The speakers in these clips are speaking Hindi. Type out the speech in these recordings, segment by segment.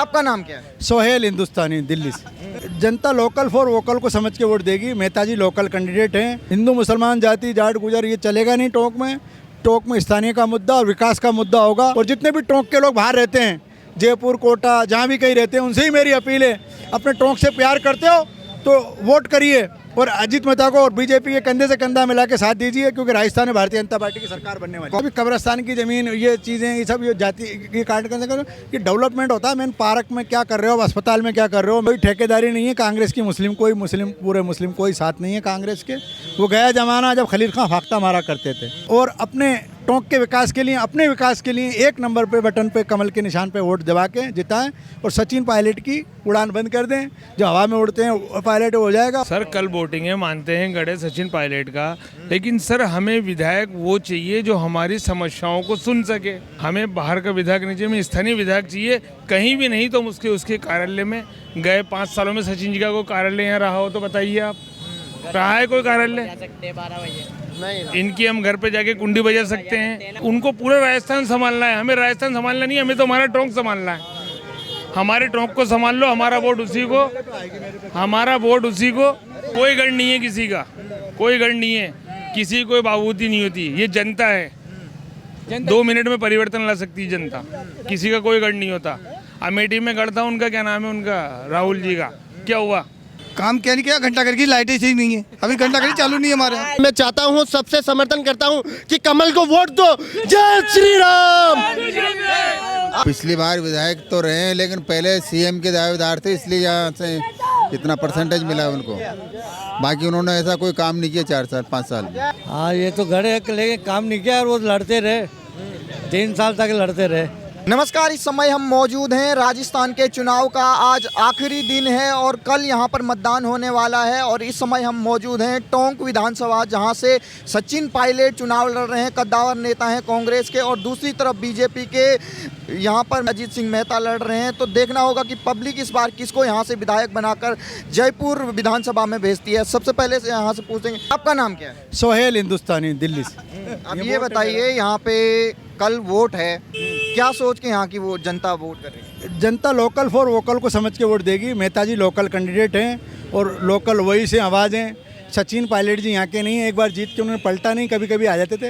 आपका नाम क्या है? सोहेल हिंदुस्तानी दिल्ली से। जनता लोकल फॉर वोकल को समझ के वोट देगी। मेहता जी लोकल कैंडिडेट हैं। हिंदू मुसलमान जाति जाट गुजर ये चलेगा नहीं टोंक में। टोंक में स्थानीय का मुद्दा और विकास का मुद्दा होगा। और जितने भी टोंक के लोग बाहर रहते हैं, जयपुर कोटा जहाँ भी कहीं रहते हैं, उनसे ही मेरी अपील है, अपने टोंक से प्यार करते हो तो वोट करिए और अजीत मेहता को और बीजेपी के कंधे से कंधा मिला के साथ दीजिए, क्योंकि राजस्थान में भारतीय जनता पार्टी की सरकार बनने वाली है। अभी कब्रिस्तान की जमीन ये चीज़ें ये सब ये जाति ये काट करने का ये डेवलपमेंट होता है। मैंने पार्क में क्या कर रहे हो, अस्पताल में क्या कर रहे हो, कोई ठेकेदारी नहीं है कांग्रेस की। मुस्लिम कोई मुस्लिम पूरे मुस्लिम कोई साथ नहीं है कांग्रेस के। वो गया जमाना जब खलील खां फाख्ता मारा करते थे। और अपने टोंक के विकास के लिए, अपने विकास के लिए एक नंबर पे बटन पे कमल के निशान पे वोट दबा के जिताएं और सचिन पायलट की उड़ान बंद कर दें। जो हवा में उड़ते हैं पायलट हो जाएगा। सर कल वोटिंग है, मानते हैं गढ़े सचिन पायलट का, लेकिन सर हमें विधायक वो चाहिए जो हमारी समस्याओं को सुन सके। हमें बाहर का विधायक नहीं चाहिए, हमें स्थानीय विधायक चाहिए। कहीं भी नहीं तो उसके कार्यालय में गए 5 सालों में सचिन जी का कोई कार्यालय यहाँ रहा हो तो बताइए आप, रहा है कोई कार्यालय? इनकी हम घर पे जाके कुंडी बजा सकते हैं। उनको पूरा राजस्थान संभालना है, हमें राजस्थान संभालना नहीं है, हमें तो हमारा टोंक संभालना है। हमारे टोंक को संभाल लो, हमारा वोट उसी को, हमारा वोट उसी को। कोई गढ़ नहीं है किसी का, कोई गढ़ नहीं है, किसी कोई बाबूती नहीं होती। ये जनता है, 2 मिनट में परिवर्तन ला सकती है जनता, किसी का कोई गढ़ नहीं होता। अमेठी में गढ़ था उनका, क्या नाम है उनका, राहुल जी का, क्या हुआ? काम क्या नहीं किया, घंटा घर की लाइटें सही नहीं है, अभी घंटा घर चालू नहीं है हमारे। मैं चाहता हूं, सबसे समर्थन करता हूं कि कमल को वोट दो। जय श्री राम। पिछली बार विधायक तो रहे हैं, लेकिन पहले सीएम के दावेदार थे, इसलिए यहाँ से इतना परसेंटेज मिला उनको। बाकी उन्होंने ऐसा कोई काम नहीं किया 4 साल 5 साल में। हाँ, ये तो गढ़ है, लेकिन काम नहीं किया और वो लड़ते रहे, 3 साल तक लड़ते रहे। नमस्कार, इस समय हम मौजूद हैं राजस्थान के चुनाव का आज आखिरी दिन है और कल यहां पर मतदान होने वाला है। और इस समय हम मौजूद हैं टोंक विधानसभा, जहां से सचिन पायलट चुनाव लड़ रहे हैं, कद्दावर नेता हैं कांग्रेस के, और दूसरी तरफ बीजेपी के यहां पर अजीत सिंह मेहता लड़ रहे हैं। तो देखना होगा कि पब्लिक इस बार किसको यहां से विधायक बनाकर जयपुर विधानसभा में भेजती है। सबसे पहले से यहाँ से पूछेंगे, आपका नाम क्या है? सोहेल हिंदुस्तानी दिल्ली से। अब ये बताइए, यहाँ पे कल वोट है, क्या सोच के यहाँ की वो जनता वोट कर रही है? जनता लोकल फॉर वोकल को समझ के वोट देगी। मेहता जी लोकल कैंडिडेट हैं और लोकल वही से आवाज़ हैं। सचिन पायलट जी यहाँ के नहीं हैं, एक बार जीत के उन्होंने पलटा नहीं, कभी कभी आ जाते थे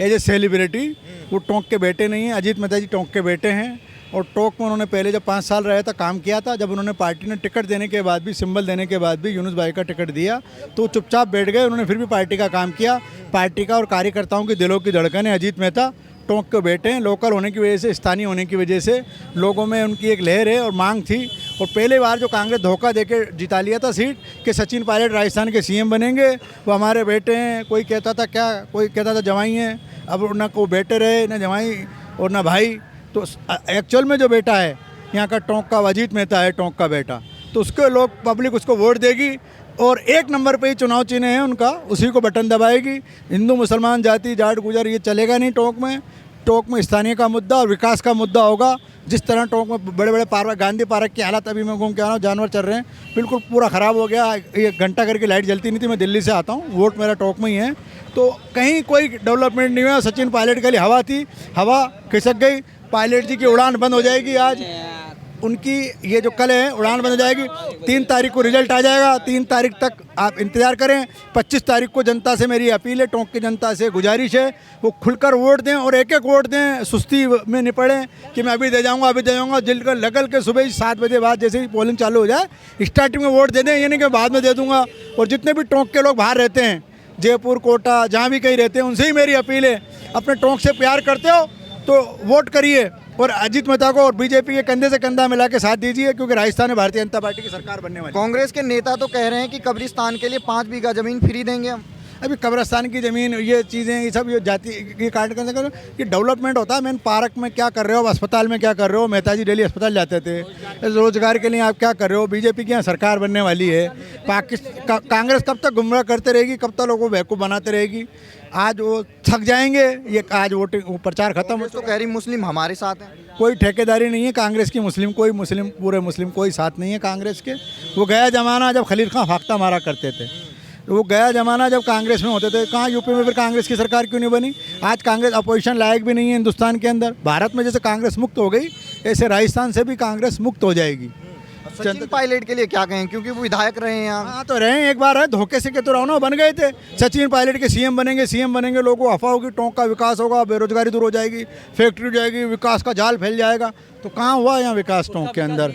एज ए सेलिब्रिटी। वो टोंक के बेटे नहीं हैं, अजीत मेहता जी टोंक के बेटे हैं। और टोंक में उन्होंने पहले जब 5 साल रहे था काम किया था। जब उन्होंने पार्टी ने टिकट देने के बाद भी, सिंबल देने के बाद भी यूनुस भाई का टिकट दिया तो चुपचाप बैठ गए। उन्होंने फिर भी पार्टी का काम किया। पार्टी का और कार्यकर्ताओं की दिलों की धड़कन है। अजीत मेहता टोंक के बेटे हैं। लोकल होने की वजह से, स्थानीय होने की वजह से लोगों में उनकी एक लहर है और मांग थी। और पहले बार जो कांग्रेस धोखा देके जिता लिया था सीट कि सचिन पायलट राजस्थान के सीएम बनेंगे, वो हमारे बेटे हैं। कोई कहता था क्या, कोई कहता था जवाई हैं। अब ना को बेटे रहे, ना जवाई और ना भाई। तो एक्चुअल में जो बेटा है यहाँ का टोंक का अजीत मेहता है, टोंक का बेटा। तो उसके लोग, पब्लिक उसको वोट देगी और 1 नंबर पे ही चुनाव चिन्ह है उनका, उसी को बटन दबाएगी। हिंदू मुसलमान जाति जाट गुजर ये चलेगा नहीं टोंक में। टोंक में स्थानीय का मुद्दा और विकास का मुद्दा होगा। जिस तरह टोंक में बड़े बड़े पार्क, गांधी पार्क की हालत, अभी मैं घूम के आ रहा हूँ, जानवर चल रहे हैं, बिल्कुल पूरा ख़राब हो गया। ये घंटा घर की लाइट जलती नहीं थी। मैं दिल्ली से आता हूँ, वोट मेरा टोंक में ही है। तो कहीं कोई डेवलपमेंट नहीं हुआ। सचिन पायलट के लिए हवा थी, हवा खिसक गई। पायलट जी की उड़ान बंद हो जाएगी आज। उनकी ये जो कल है उड़ान बंद हो जाएगी। 3 तारीख को रिजल्ट आ जाएगा। 3 तारीख तक आप इंतज़ार करें। 25 तारीख को जनता से मेरी अपील है, टोंक की जनता से गुजारिश है, वो खुलकर वोट दें और एक एक वोट दें। सुस्ती में नहीं पड़ें कि मैं अभी दे जाऊंगा, अभी दे जाऊंगा। जिलकर लगल के सुबह 7 बजे बाद जैसे ही पोलिंग चालू हो जाए, स्टार्टिंग में वोट दे दें, यानी कि बाद में दे दूंगा। और जितने भी टोंक के लोग बाहर रहते हैं, जयपुर कोटा जहाँ भी कहीं रहते हैं, उनसे ही मेरी अपील है, अपने टोंक से प्यार करते हो तो वोट करिए और अजीत मेहता को और बीजेपी के कंधे से कंधा मिला के साथ दीजिए, क्योंकि राजस्थान में भारतीय जनता पार्टी की सरकार बनने वाली है। कांग्रेस के नेता तो कह रहे हैं कि कब्रिस्तान के लिए 5 बीघा जमीन फ्री देंगे हम। अभी कब्रिस्तान की ज़मीन ये चीज़ें ये सब ये जाति ये काट करने का ये डेवलपमेंट होता है। मैंने पार्क में क्या कर रहे हो, अस्पताल में क्या कर रहे हो। मेहता जी डेली अस्पताल जाते थे। रोजगार के लिए आप क्या कर रहे हो। बीजेपी की यहाँ सरकार बनने वाली है। कांग्रेस कब तक गुमराह करते रहेगी, कब तक लोगों को बेवकूफ़ बनाते रहेगी। आज वो थक जाएंगे। ये आज वोटिंग प्रचार खत्म हो तो कह रही मुस्लिम हमारे साथ हैं। कोई ठेकेदारी नहीं है कांग्रेस की। मुस्लिम कोई मुस्लिम पूरे मुस्लिम कोई साथ नहीं है कांग्रेस के। वो गया जमाना जब खलील खां फाख्ता मारा करते थे। वो गया जमाना जब कांग्रेस में होते थे। कहाँ यूपी में फिर कांग्रेस की सरकार क्यों नहीं बनी? आज कांग्रेस अपोजिशन लायक भी नहीं है हिंदुस्तान के अंदर। भारत में जैसे कांग्रेस मुक्त हो गई, ऐसे राजस्थान से भी कांग्रेस मुक्त हो जाएगी। सचिन पायलट के लिए क्या कहें, क्योंकि वो विधायक रहे हैं यहाँ। हाँ तो रहे हैं, एक बार है धोखे से के तो रहो, बन गए थे। सचिन पायलट के सीएम बनेंगे, लोगों को अफवाह होगी, टोंक का विकास होगा, बेरोजगारी दूर हो जाएगी, फैक्ट्री जाएगी, विकास का जाल फैल जाएगा। तो कहाँ हुआ यहाँ विकास टोंक के अंदर?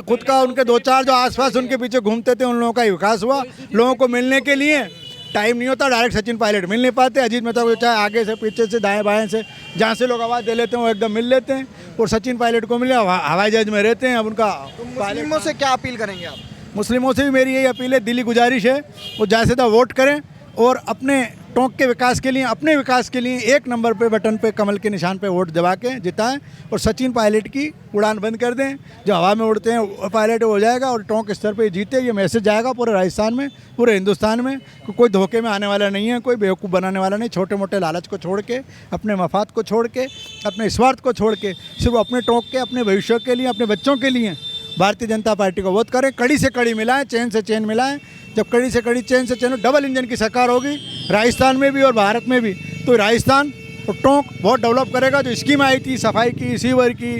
खुद का उनके 2-4 जो आसपास उनके पीछे घूमते थे उन लोगों का ही विकास हुआ। लोगों को मिलने के लिए टाइम नहीं होता, डायरेक्ट सचिन पायलट मिल नहीं पाते। अजीत मेहता को चाहे आगे से पीछे से दाएं बाएं से जहाँ से लोग आवाज़ दे लेते हैं वो एकदम मिल लेते हैं, और सचिन पायलट को मिले हवाई जहाज में रहते हैं। अब उनका मुस्लिमों से क्या अपील करेंगे आप? मुस्लिमों से भी मेरी यही अपील है, दिली गुजारिश है, वो ज़्यादा से ज़्यादा वोट करें और अपने टोंक के विकास के लिए, अपने विकास के लिए 1 नंबर पे बटन पे कमल के निशान पे वोट दबा के जिताएं, और सचिन पायलट की उड़ान बंद कर दें। जो हवा में उड़ते हैं पायलट हो जाएगा और टोंक स्तर पे जीते। ये मैसेज जाएगा पूरे राजस्थान में, पूरे हिंदुस्तान में, कोई धोखे में आने वाला नहीं है, कोई बेवकूफ़ बनाने वाला नहीं। छोटे मोटे लालच को छोड़ के, अपने मफाद को छोड़ के, अपने स्वार्थ को छोड़ के, सिर्फ अपने टोंक के, अपने भविष्य के लिए, अपने बच्चों के लिए भारतीय जनता पार्टी को वोट करें। कड़ी से कड़ी मिलाएं, चैन से चैन मिलाएं। जब कड़ी से कड़ी, चैन से चैन, डबल इंजन की सरकार होगी राजस्थान में भी और भारत में भी, तो राजस्थान और टोंक बहुत डेवलप करेगा। जो स्कीम आई थी सफाई की, सीवर की,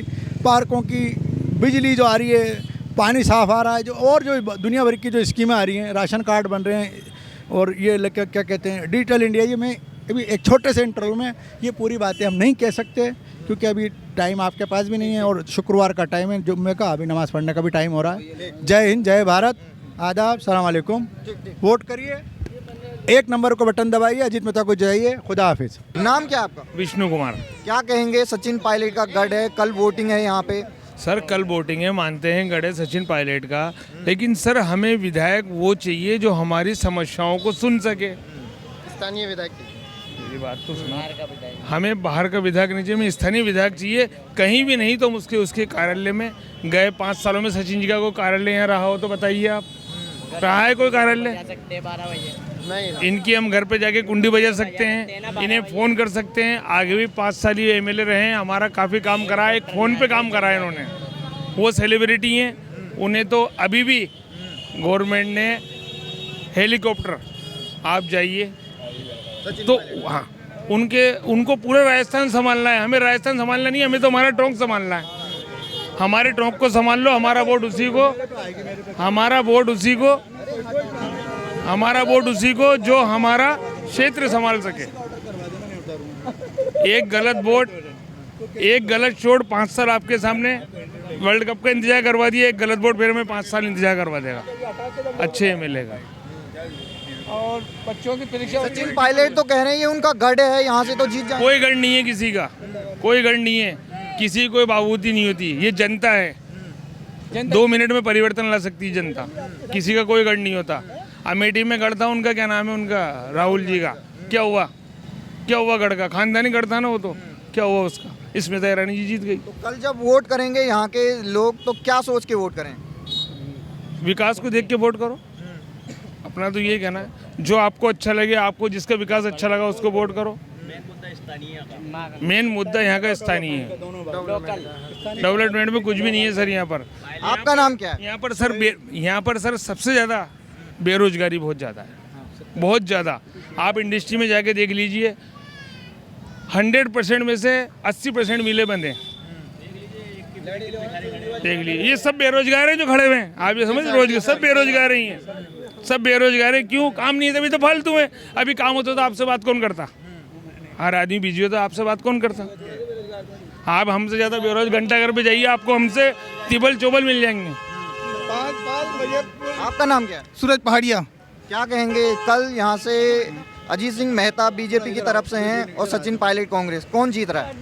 पार्कों की, बिजली जो आ रही है, पानी साफ आ रहा है, जो और जो दुनिया भर की जो स्कीमें आ रही हैं, राशन कार्ड बन रहे हैं, और ये क्या कहते हैं डिजिटल इंडिया, ये मैं अभी एक छोटे से इंटरव्यू में ये पूरी बातें हम नहीं कह सकते क्योंकि अभी टाइम आपके पास भी नहीं है, और शुक्रवार का टाइम है जुम्मे का, अभी नमाज़ पढ़ने का भी टाइम हो रहा है। जय हिंद, जय भारत, आदाब, सलाम अलैकुम। वोट करिए, 1 नंबर को बटन दबाइए, अजीत मेहता को जाइए। खुदा हाफिज। नाम क्या आपका? विष्णु कुमार। क्या कहेंगे, सचिन पायलट का गढ़ है, कल वोटिंग है यहाँ पे। सर कल वोटिंग है, मानते हैं गढ़ है सचिन पायलट का, लेकिन सर हमें विधायक वो चाहिए जो हमारी समस्याओं को सुन सके। स्थानीय विधायक, मेरी बात तो सुनो, हमें बाहर का विधायक नहीं चाहिए, हमें स्थानीय विधायक चाहिए। कहीं भी नहीं तो हम उसके कार्यालय में गए। 5 सालों में सचिन जी का कोई कार्यालय यहाँ रहा हो तो बताइए आप, रहा है कोई कार्यालय? इनकी हम घर पे जाके कुंडी बजा सकते हैं, इन्हें फ़ोन कर सकते हैं। आगे भी 5 साल ये एमएलए रहे हैं, हमारा काफ़ी काम करा है। एक फ़ोन पे काम करा है इन्होंने, वो सेलिब्रिटी हैं, उन्हें तो अभी भी गवर्नमेंट ने हेलीकॉप्टर, आप जाइए तो हाँ, उनको पूरा राजस्थान संभालना है। हमें राजस्थान संभालना नहीं, हमें तो हमारा टोंक संभालना है। हमारे टोंक को संभाल लो, हमारा वोट उसी को, हमारा वोट उसी को, हमारा वोट उसी को जो हमारा क्षेत्र संभाल सके। एक गलत वोट, एक गलत चोट 5 साल आपके सामने वर्ल्ड कप का इंतजार करवा दिया, एक गलत वोट फिर में 5 साल इंतजार करवा देगा, अच्छे मिलेगा। और बच्चों की परीक्षा, सचिन पायलट तो कह रहे हैं ये उनका गढ़ है, यहाँ से तो जीत जाए। कोई गढ़ नहीं है किसी का, कोई गढ़ नहीं है, किसी कोई बाबूती नहीं होती, ये जनता है। 2 मिनट में परिवर्तन ला सकती है जनता, किसी का कोई गढ़ नहीं होता। अमेठी में गढ़ था उनका, क्या नाम है उनका, राहुल जी का, क्या हुआ गढ़ का? खानदानी गढ़ था ना वो, तो क्या हुआ उसका? इसमें तो रानी जी जीत गई। तो कल जब वोट करेंगे यहाँ के लोग तो क्या सोच के वोट करें? विकास को देख के वोट करो, अपना तो यही कहना है। जो आपको अच्छा लगे, आपको जिसका विकास अच्छा लगा उसको वोट करो। मेन मुद्दा यहाँ का स्थानीय है, डेवलपमेंट में कुछ भी नहीं है सर यहाँ पर। आपका नाम क्या है? यहाँ पर सर सबसे ज़्यादा बेरोजगारी बहुत ज़्यादा है, बहुत ज़्यादा। आप इंडस्ट्री में जाके देख लीजिए, 100% में से 80% मिले बंद हैं, देख लीजिए। ये सब बेरोजगार हैं जो खड़े हुए हैं, आप ये समझ, रोजगार सब बेरोजगार ही हैं, सब बेरोजगार हैं। क्यों? काम नहीं है तभी तो फालतू है। अभी काम होता तो आपसे बात कौन करता? हर आदमी बिजी होता, आपसे बात कौन करता? आप हमसे ज़्यादा बेरोजगार, घंटा घर पे जाइए, आपको हमसे तिबल चोबल मिल जाएंगे। आपका नाम क्या है? सूरज पहाड़िया। क्या कहेंगे, कल यहाँ से अजीत सिंह मेहता बीजेपी की तरफ से हैं और सचिन पायलट कांग्रेस, कौन जीत रहा है?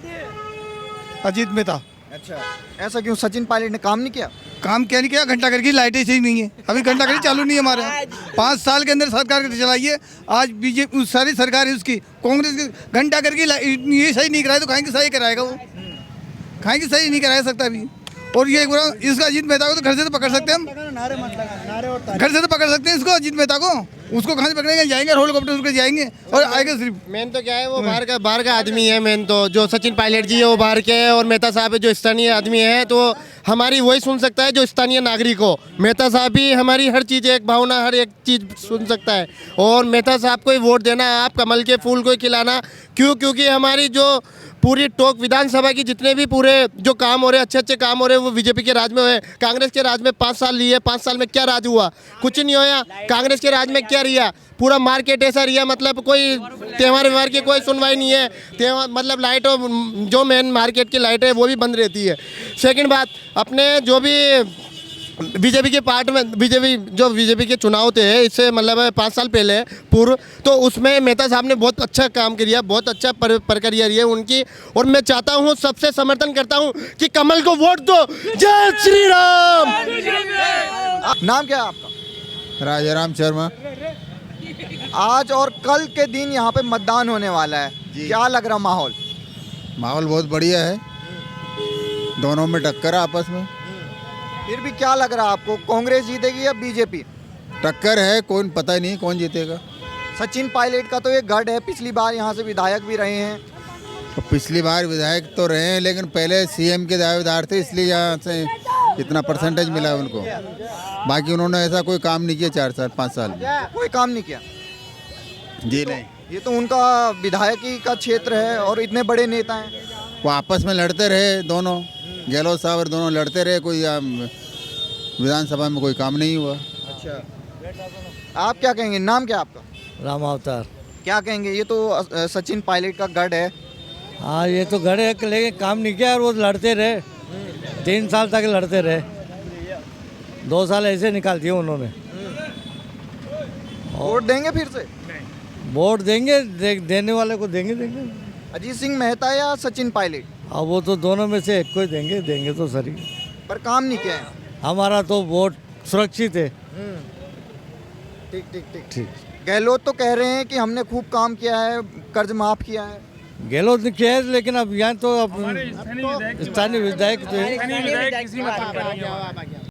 अजीत मेहता। अच्छा, ऐसा क्यों? सचिन पायलट ने काम नहीं किया? काम क्या नहीं किया, घंटा घर की लाइटें सही नहीं है, अभी घंटा घर चालू नहीं है हमारे यहाँ। 5 साल के अंदर सरकार चलाइए, आज बीजेपी सारी सरकार है उसकी, कांग्रेस की घंटा घर की ये सही नहीं कराए तो कहीं की सही कराएगा वो, कहीं की सही नहीं करा सकता अभी। और ये इसका अजीत मेहता को तो घर से तो पकड़ सकते हैं हम, घर से तो पकड़ सकते हैं इसको, अजीत मेहता को। उसको कहाँ से पकड़ेंगे? जाएंगे हेलीकॉप्टर उसके जाएंगे और आएगा। सिर्फ मेन तो क्या है, वो बाहर का आदमी है। मेन तो जो सचिन पायलट जी है वो बाहर के हैं, और मेहता साहब है जो स्थानीय आदमी है, तो हमारी वही सुन सकता है जो स्थानीय नागरिक हो। मेहता साहब भी हमारी हर चीज़, एक भावना, हर एक चीज़ सुन सकता है, और मेहता साहब को ही वोट देना है। आप कमल के फूल को ही खिलाना, क्यों? क्योंकि हमारी जो पूरी टोंक विधानसभा की जितने भी पूरे जो काम हो रहे अच्छे अच्छे काम हो रहे वो बीजेपी के राज में हुए। कांग्रेस के राज में 5 साल लिए, 5 साल में क्या राज हुआ? कुछ नहीं होया। कांग्रेस के राज में क्या रिया? पूरा मार्केट ऐसा रिया, मतलब कोई त्यौहार व्यवहार की कोई सुनवाई नहीं है। त्यौहार मतलब लाइटों, जो मेन मार्केट की लाइट है वो भी बंद रहती है। सेकंड बात, अपने जो भी बीजेपी के पार्ट में बीजेपी के चुनाव थे इससे मतलब 5 साल पहले पूर्व, तो उसमें मेहता साहब ने बहुत अच्छा काम किया, बहुत अच्छा प्रक्रिया रही है उनकी। और मैं चाहता हूँ, सबसे समर्थन करता हूँ कि कमल को वोट दो। जय श्री राम। नाम क्या है आपका? राजाराम शर्मा। आज और कल के दिन यहाँ पे मतदान होने वाला है, क्या लग रहा माहौल? माहौल बहुत बढ़िया है, दोनों में टक्कर है आपस में। फिर भी क्या लग रहा है आपको, कांग्रेस जीतेगी या बीजेपी? टक्कर है, कोई पता ही नहीं कौन जीतेगा। सचिन पायलट का तो एक गढ़ है, पिछली बार यहाँ से विधायक भी रहे हैं। तो पिछली बार विधायक तो रहे हैं, लेकिन पहले सीएम के दावेदार थे, इसलिए यहाँ से इतना परसेंटेज मिला उनको। बाकी उन्होंने ऐसा कोई काम नहीं किया 4 साल 5 साल में। कोई काम नहीं किया जी नहीं। ये तो उनका विधायकी का क्षेत्र है और इतने बड़े नेता हैं। वो आपस में लड़ते रहे दोनों, गहलोत साहब और दोनों लड़ते रहे, कोई विधानसभा में कोई काम नहीं हुआ। अच्छा, आप क्या कहेंगे? नाम क्या आपका? राम अवतार। क्या कहेंगे? ये तो सचिन पायलट का गढ़ है। हाँ, ये तो गढ़ है, लेकिन काम नहीं किया और वो लड़ते रहे। 3 साल तक लड़ते रहे, 2 साल ऐसे निकाल दिए उन्होंने। वोट देंगे फिर से? वोट देंगे, देने वाले को देंगे। अजीत सिंह मेहता या सचिन पायलट? अब वो तो दोनों में से एक को ही देंगे तो सही। पर काम नहीं किया है। हमारा तो वोट सुरक्षित है। ठीक ठीक ठीक। ठीक। गहलोत तो कह रहे हैं कि हमने खूब काम किया है, कर्ज माफ किया है। गहलोत ने किया है, लेकिन अब यहाँ तो अब स्थानीय विधायक स्थानीय विधायक तो है। स्थानीय विधायक किसी मतलब का नहीं है।